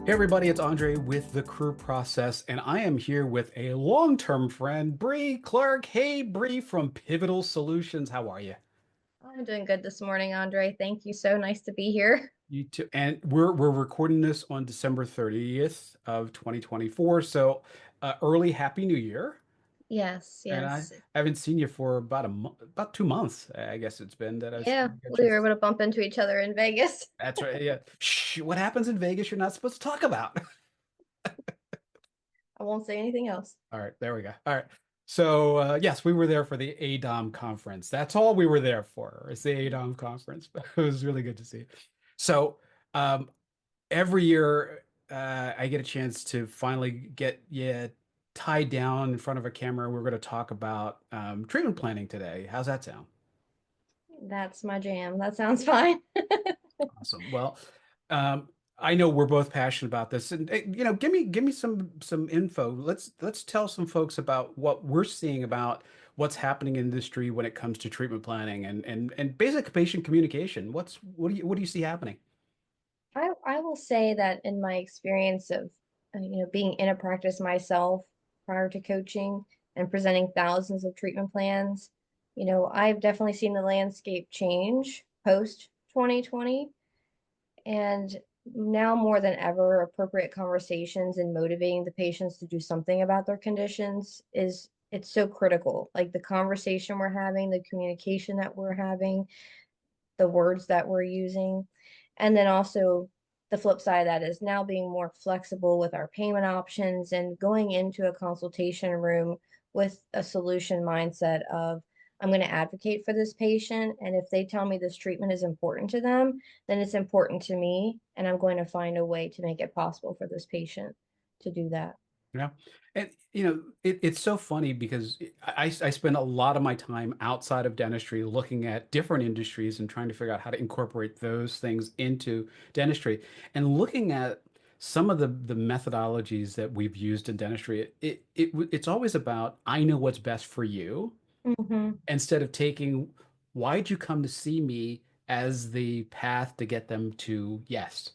Hey everybody, it's Andre with the Crew Process, and I am here with a long-term friend, Bree Clark. Hey Bree from Pivotal Solutions, how are you? I'm doing good this morning, Andre. Thank you. So nice to be here. You too. And we're recording this on December 30th of 2024, so early Happy New Year. Yes, And I yes. haven't seen you for about 2 months. I guess it's been that I've Yeah, got a we were chance. able to bump into each other in Vegas. That's right. Yeah. Shh, what happens in Vegas you're not supposed to talk about. I won't say anything else. All right, there we go. All right. So yes, we were there for the ADOM conference. That's all we were there for. It's the ADOM conference. It was really good to see. So um, every year I get a chance to finally get tied down in front of a camera. We're going to talk about treatment planning today. How's that sound? That's my jam. That sounds fine. Awesome. Well, um, I know we're both passionate about this, and give me some info. Let's tell some folks about what we're seeing about what's happening in the industry when it comes to treatment planning and basic patient communication. What do you see happening? I will say that in my experience of being in a practice myself prior to coaching and presenting thousands of treatment plans, I've definitely seen the landscape change post 2020. And now more than ever, appropriate conversations and motivating the patients to do something about their conditions is it's so critical. Like the conversation we're having, the communication that we're having, the words that we're using. And then also the flip side of that is now being more flexible with our payment options and going into a consultation room with a solution mindset of I'm going to advocate for this patient. And if they tell me this treatment is important to them, then it's important to me. And I'm going to find a way to make it possible for this patient to do that. Yeah. And it's so funny because I spend a lot of my time outside of dentistry looking at different industries and trying to figure out how to incorporate those things into dentistry and looking at some of the methodologies that we've used in dentistry. It's always about I know what's best for you Hmm. instead of taking why'd you come to see me as the path to get them to yes.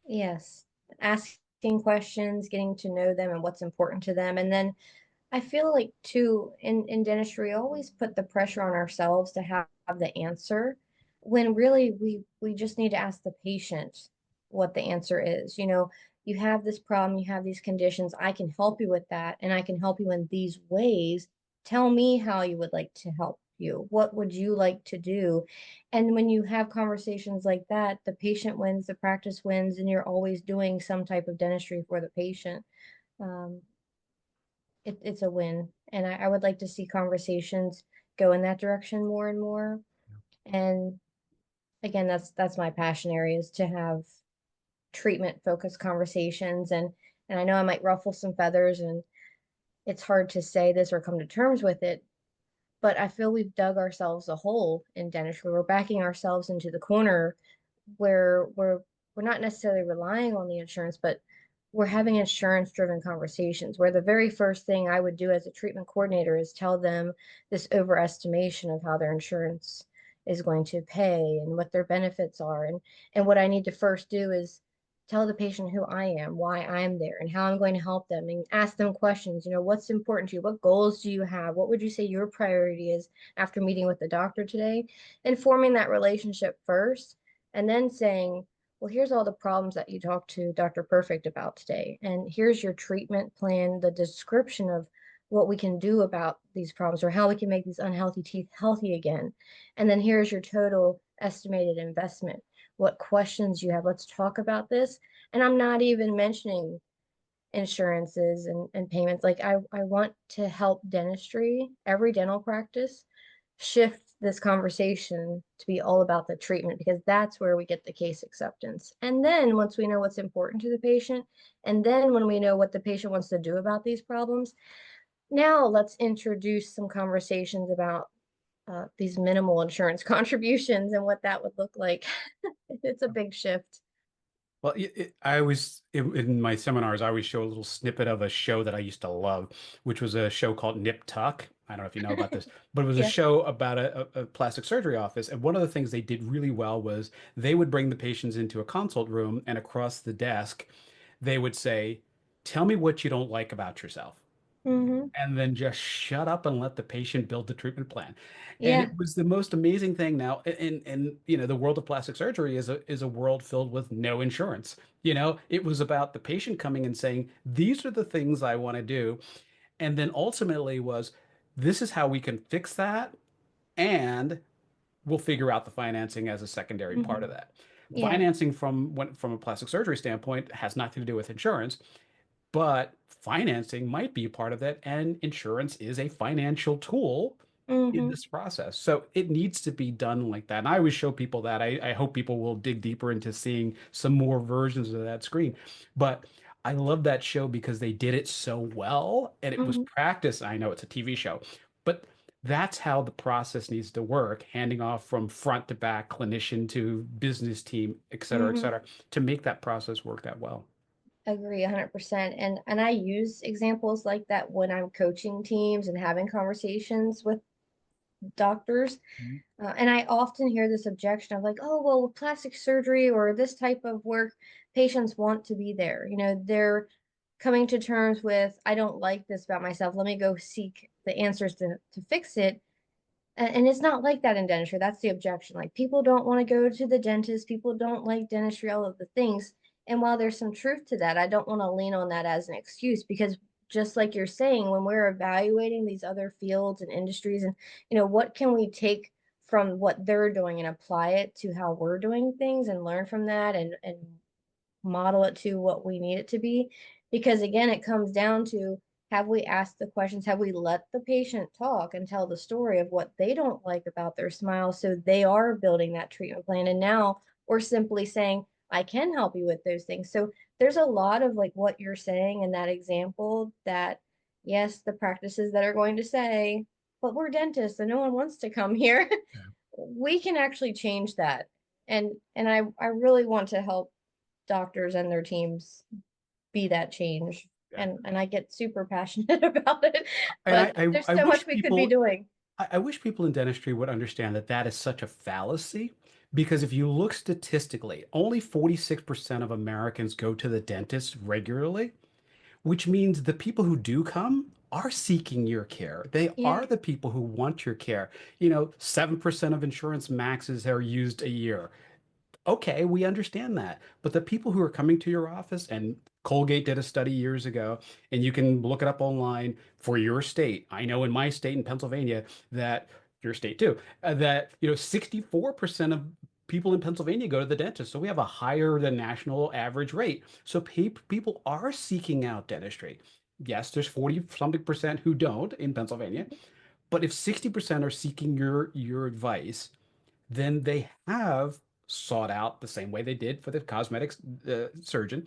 Yes. Asking questions, getting to know them and what's important to them. And then I feel like too in dentistry, we always put the pressure on ourselves to have the answer when really we just need to ask the patient what the answer is. You have this problem, you have these conditions, I can help you with that, and I can help you in these ways. Tell me how you would like to help you. What would you like to do? And when you have conversations like that, the patient wins, the practice wins, and you're always doing some type of dentistry for the patient. Um, it's a win. And I would like to see conversations go in that direction more and more. And again, that's my passion area is to have treatment focused conversations. And I know I might ruffle some feathers and it's hard to say this or come to terms with it, but I feel we've dug ourselves a hole in dentistry. We're backing ourselves into the corner where we're not necessarily relying on the insurance, but we're having insurance driven conversations where the very first thing I would do as a treatment coordinator is tell them this overestimation of how their insurance is going to pay and what their benefits are. And what I need to first do is tell the patient who I am, why I'm there, and how I'm going to help them, and ask them questions. What's important to you? What goals do you have? What would you say your priority is after meeting with the doctor today? And forming that relationship first, and then saying, well, here's all the problems that you talked to Dr. Perfect about today. And here's your treatment plan, the description of what we can do about these problems or how we can make these unhealthy teeth healthy again. And then here's your total estimated investment. What questions you have? Let's talk about this. And I'm not even mentioning insurances and payments. Like I want to help dentistry, every dental practice shift this conversation to be all about the treatment because that's where we get the case acceptance. And then once we know what's important to the patient, and then when we know what the patient wants to do about these problems, now let's introduce some conversations about these minimal insurance contributions and what that would look like. It's a big shift. Well, I always, in my seminars, I always show a little snippet of a show that I used to love, which was a show called Nip Tuck. I don't know if you know about this, but it was a Yeah. show about a plastic surgery office. And one of the things they did really well was they would bring the patients into a consult room, and across the desk, they would say, "Tell me what you don't like about yourself." Hmm. And then just shut up and let the patient build the treatment plan. And Yeah. it was the most amazing thing. Now, in the world of plastic surgery is a world filled with no insurance. It was about the patient coming and saying, "These are the things I want to do." And then ultimately was, "This is how we can fix that, and we'll figure out the financing as a secondary part Hmm. of that." Yeah. Financing from a plastic surgery standpoint has nothing to do with insurance, but financing might be a part of that, and insurance is a financial tool in Hmm. this process. So it needs to be done like that. And I always show people that. I hope people will dig deeper into seeing some more versions of that screen. But I love that show because they did it so well and it was Hmm. practice. I know it's a TV show, but that's how the process needs to work, handing off from front to back, clinician to business team, et Hmm. cetera, to make that process work that well. Agree 100%. And I use examples like that when I'm coaching teams and having conversations with doctors. And I often hear this objection of like, oh, well, with plastic surgery or this type of work, patients want to be there. They're coming to terms with, I don't like this about myself. Let me go seek the answers to fix it. And it's not like that in dentistry. That's the objection. Like, people don't want to go to the dentist. People don't like dentistry, all of the things. And while there's some truth to that, I don't want to lean on that as an excuse, because just like you're saying, when we're evaluating these other fields and industries, and what can we take from what they're doing and apply it to how we're doing things and learn from that, and model it to what we need it to be. Because again, it comes down to, have we asked the questions? Have we let the patient talk and tell the story of what they don't like about their smile, so they are building that treatment plan? And now we're simply saying, I can help you with those things. So there's a lot of like what you're saying in that example, that yes, the practices that are going to say, but we're dentists and no one wants to come here. We can actually change that. And I really want to help doctors and their teams be that change. Yeah. And I get super passionate about it, And but there's I so much wish we could be people doing. I wish people in dentistry would understand that that is such a fallacy, because if you look statistically, only 46% of Americans go to the dentist regularly, which means the people who do come are seeking your care. They Yeah. are the people who want your care. 7% of insurance maxes are used a year. Okay, we understand that. But the people who are coming to your office, and Colgate did a study years ago, and you can look it up online for your state. I know in my state in Pennsylvania that your state too, that 64% of people in Pennsylvania go to the dentist. So we have a higher than national average rate. So people are seeking out dentistry. Yes, there's 40 something percent who don't in Pennsylvania, but if 60% are seeking your advice, then they have sought out the same way they did for the cosmetics surgeon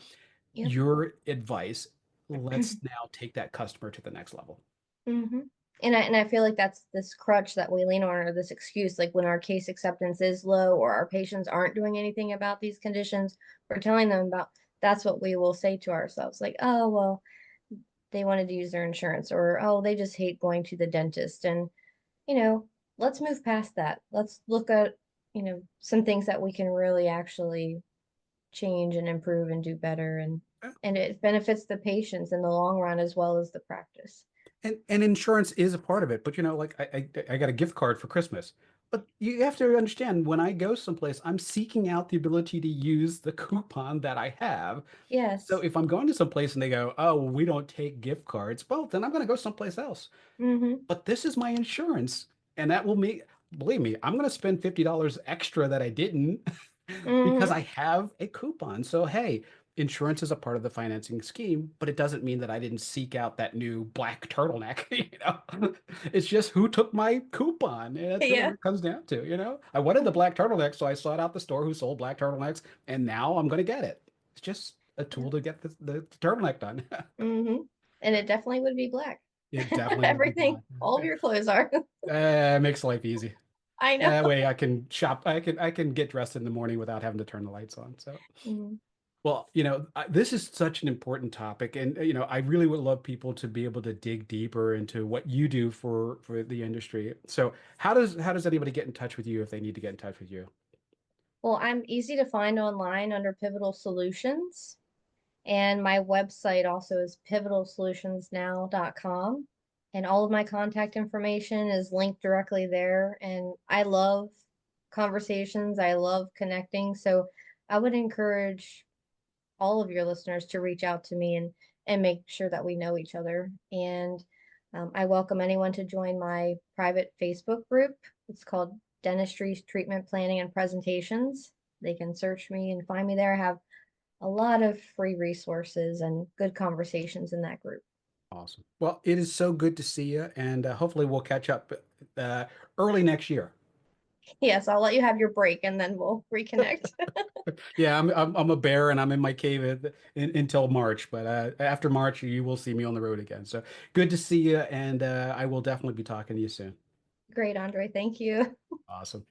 Yep. your advice. Let's now take that customer to the next level. Hmm. And I feel like that's this crutch that we lean on, or this excuse, like when our case acceptance is low or our patients aren't doing anything about these conditions we're telling them about. That's what we will say to ourselves, like, oh, well, they wanted to use their insurance, or oh, they just hate going to the dentist. And you know, let's move past that. Let's look at, some things that we can really actually change and improve and do better. And it benefits the patients in the long run as well as the practice. And insurance is a part of it, but like I got a gift card for Christmas. But you have to understand, when I go someplace, I'm seeking out the ability to use the coupon that I have. So Yes. if I'm going to someplace and they go, "Oh, well, we don't take gift cards," well, then I'm going to go someplace else. Mm-hmm. But this is my insurance, and that will make, believe me, I'm going to spend $50 extra that I didn't because Mm-hmm. I have a coupon. So, hey, insurance is a part of the financing scheme, but it doesn't mean that I didn't seek out that new black turtleneck. It's just who took my coupon. And that's really what Yeah. it comes down to. I wanted the black turtleneck, so I sought out the store who sold black turtlenecks, and now I'm going to get it. It's just a Yeah. tool to get the turtleneck done. Mm-hmm. And it definitely would be black. It definitely would be Everything, black. all of your clothes are. Makes life easy. I know. That way I can shop. I can get dressed in the morning without having to turn the lights on. So, Mhm. well, this is such an important topic, and I really would love people to be able to dig deeper into what you do for the industry. So, how does anybody get in touch with you if they need to get in touch with you? Well, I'm easy to find online under Pivotal Solutions. And my website also is pivotalsolutionsnow.com. And all of my contact information is linked directly there. And I love conversations, I love connecting. So I would encourage all of your listeners to reach out to me and make sure that we know each other. And I welcome anyone to join my private Facebook group. It's called Dentistry Treatment Planning and Presentations. They can search me and find me there. I have a lot of free resources and good conversations in that group. Awesome. Well, it is so good to see you, and hopefully we'll catch up uh, early next year. Yes, I'll let you have your break and then we'll reconnect. Yeah, I'm a bear and I'm in my cave until March, but after March you will see me on the road again. So good to see you, and I will definitely be talking to you soon. Great, Andre. Thank you. Awesome.